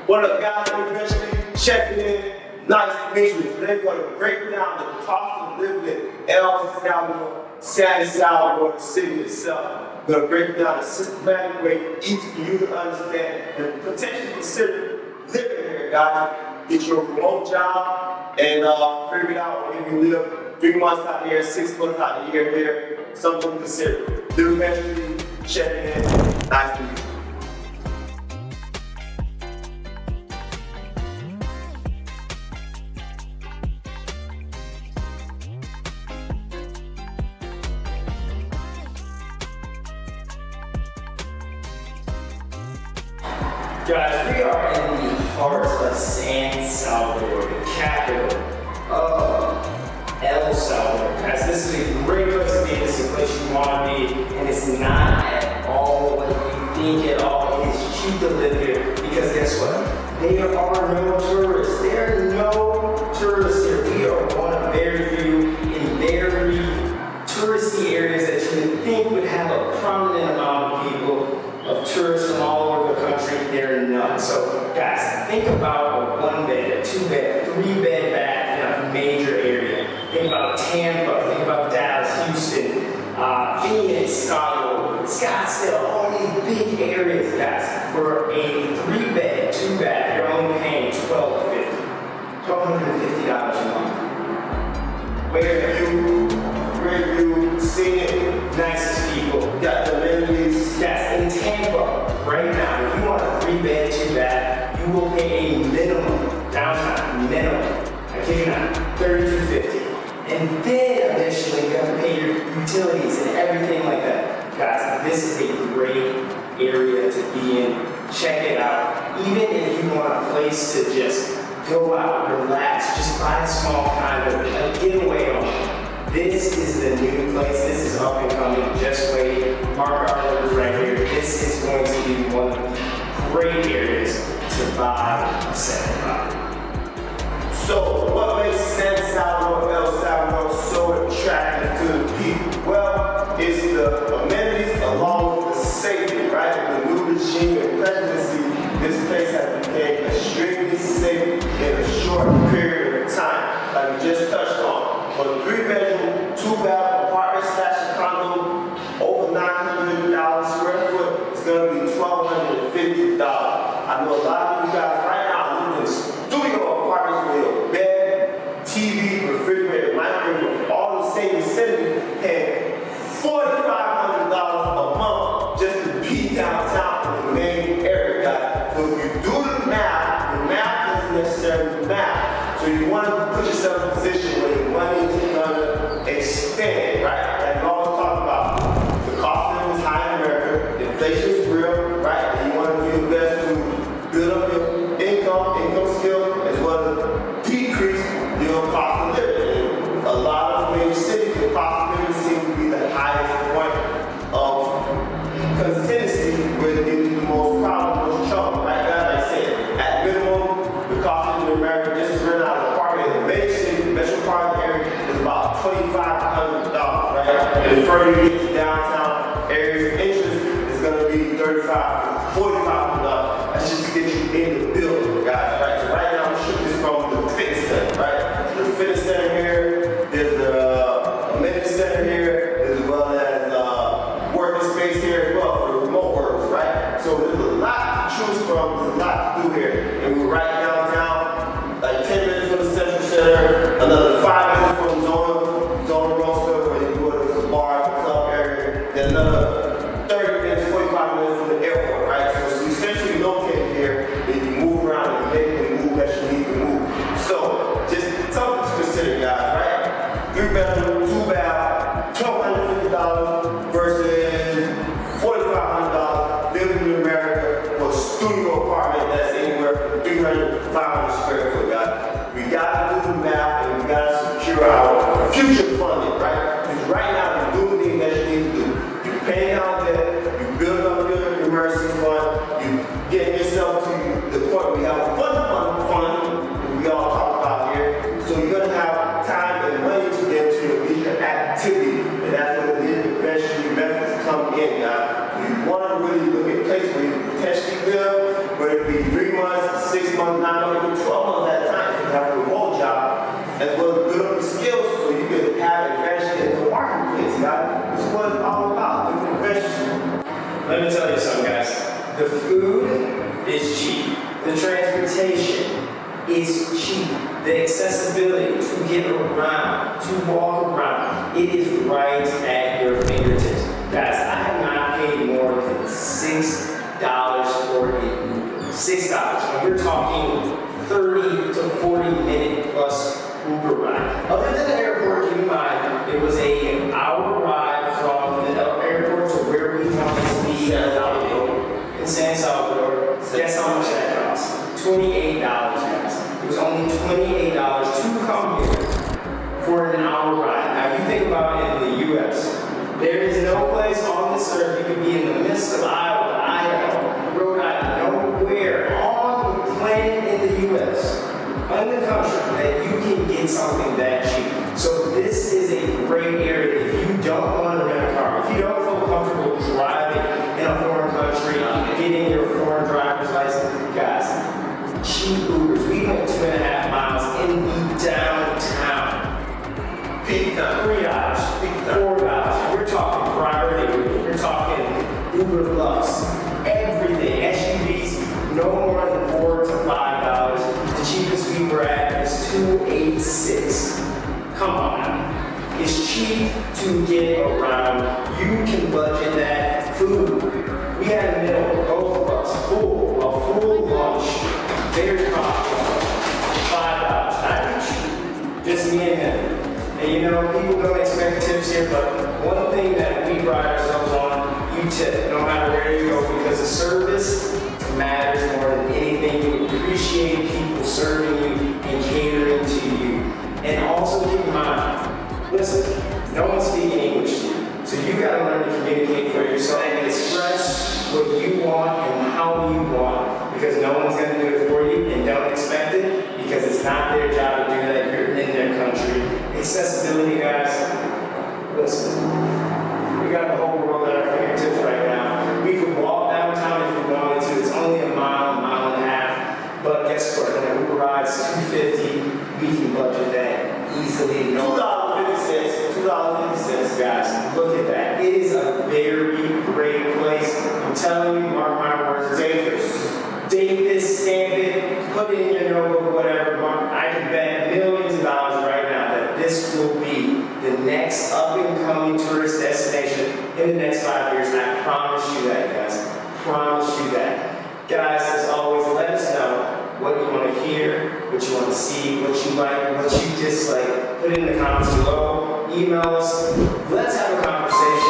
What up, guys? Eventually checking in. Nice to meet you. Today we're going to break down the cost of living in El Salvador, San Salvador, the city itself. We're going to break it down in a systematic way, easy for you to understand, and potentially consider living here, guys. Get your remote job and figure it out where you live 3 months out of the year, 6 months out of the year here. Something to consider. Eventually checking in. Nice to meet you. Guys, we are in the heart of San Salvador, the capital of El Salvador. Guys, this is a great place to be. This is a place you want to be, and it's not at all what you think at all. It is cheap to live here because guess what? There are no tourists. There are no tourists here. We are one of very few in very touristy areas that you would think would have a prominent amount of people, of tourists from all over the country. There are none. So guys, think about a 1-bed, a 2-bed, 3-bed bath in a major area. Think about Tampa, think about Dallas, Houston, Phoenix, Scottsdale, all these big areas, guys. For a 3-bed, 2-bath, you're only paying $1,250 a month. Where have you seen it? Nicest people. Got the amenities. Yes, in Tampa, right now, if you want a 3-bed, 2-bath, you will pay a minimum, downtown, minimum, I kid you not, $3,250. And then eventually you have to pay your utilities and everything like that. Guys, this is a great area to be in. Check it out. Even if you want a place to just go out, relax, just buy a small kind of a getaway home. This is the new place. This is up and coming. Just wait. Mark our orders right here. This is going to be one of the great areas to buy a second property. So, what makes San Salvador, El Salvador so attractive to the people? Well, it's the amenities along with the safety, right? The new regime and presidency, this place has become extremely safe in a short period of time, like we just touched on. For a 3-bedroom, 2-bath apartment / condo, over $900 square foot, it's going to be $1,250. I know a lot of you guys right now live in studio apartments with a bed, TV, refrigerator, microwave, all the same vicinity, paying $4,500 a month just to be downtown in the main area, guys. So if you do the math isn't necessarily math. So you want to put yourself in a position where your money is going to extend, right? Like we always talk about, the cost of living is high in America, inflation is real, right? And you want to do your best to build up your income skills, as well as decrease your cost of living. A lot of major cities, the cost of living seems to be the highest point of consistency where it gives you the most problem, most trouble, right? Like I said, at minimum, the cost of living in America, just to rent out an apartment in a major city, metropolitan area, is about $2,500, right? And the further you get to downtown areas of interest, it's going to be $35,000 to $45,000. That's just to get you in the building, guys, right? So right now, I'm shooting this from the fitness center, right? The fitness center here, there's the amenity center here, as well as working space here as well for the remote workers, right? So there's a lot to choose from, there's a lot to do here. And we're right downtown, like 10 minutes from the Central Center, another 5 minutes from Zona Rosa, where you go to the bar, the club area, then another 30 minutes, 45 minutes from the airport, right? So it's essentially located here, that you can move around and make the move that you need to move. So just something to consider, guys, right? 3-bedroom, 2-bath, $1,250 versus $4,500 living in America for a studio apartment that's anywhere from 300 to 500 square foot, guys. We gotta do the math and we gotta secure our future funding, right? Because right now you're doing things that you need to do. You're paying down debt, you build up your emergency fund, you getting yourself to the point where you have a fund, we all talk about here. So you're gonna have time and money to get to your leisure activity, and that's when the eventually methods come in, guys. You want to really look at places where you can potentially live, whether it be 3 months, 6 tell you something, guys. The food is cheap. The transportation is cheap. The accessibility to get around, to walk around, it is right at your fingertips. Guys, I have not paid more than $6 for a Uber. $6. And we're talking 30 to 40 minute plus Uber ride. Other than the airport, keep in mind, it was an hour ride from the airport to where we wanted to be in San Salvador. Guess how much that cost? $28, guys. It was only $28 to come here for an hour ride. Now you think about it in the U.S. There is no place on this earth you could be in the midst of Iowa, Idaho, Rhode Island, nowhere on the planet in the U.S., in the country, that you can get something that cheap. So this is a great area if you don't want to rent a car, if you don't feel comfortable driving in a foreign country, getting your foreign driver's license, guys, cheap Ubers. We went 2.5 miles in the downtown. Peak time. $3, $4. We're talking priority Uber. We're talking Uber Plus. Everything. SUVs, no more than $4 to $5. The cheapest we were at is $286. Come on now. It's cheap to get around. You can budget that food. We had a meal, both of us, a full lunch. Very popular. $5. Not cheap. Just me and him. And you know, people don't expect tips here, but one thing that we pride ourselves on, you tip, no matter where you go, because the service matters more than anything. You appreciate people serving you and catering to you. And also keep in mind, listen, no one's speaking English to you. So you gotta learn to communicate for yourself and express what you want and how you want, because no one's gonna do it for you, and don't expect it, because it's not their job to do that. You're in their country. Accessibility, guys. Listen, we got the whole world at our fingertips right now. We could walk downtown if we wanted to. It's only a mile and a half. But guess what? When an Uber ride's $2.50, we can budget that easily. $2.50. $2.50, guys. Look at that. It is a very great place. I'm telling you, mark my words, dangerous. Date this, stamp it, put it in your notebook, whatever. I can bet millions of dollars right now that this will be the next up-and-coming tourist destination in the next 5 years. And I promise you that, guys. Promise you that. Guys, as always, let us know what you want to hear, what you want to see, what you like, what you dislike. Put it in the comments below. Email us. Let's have a conversation.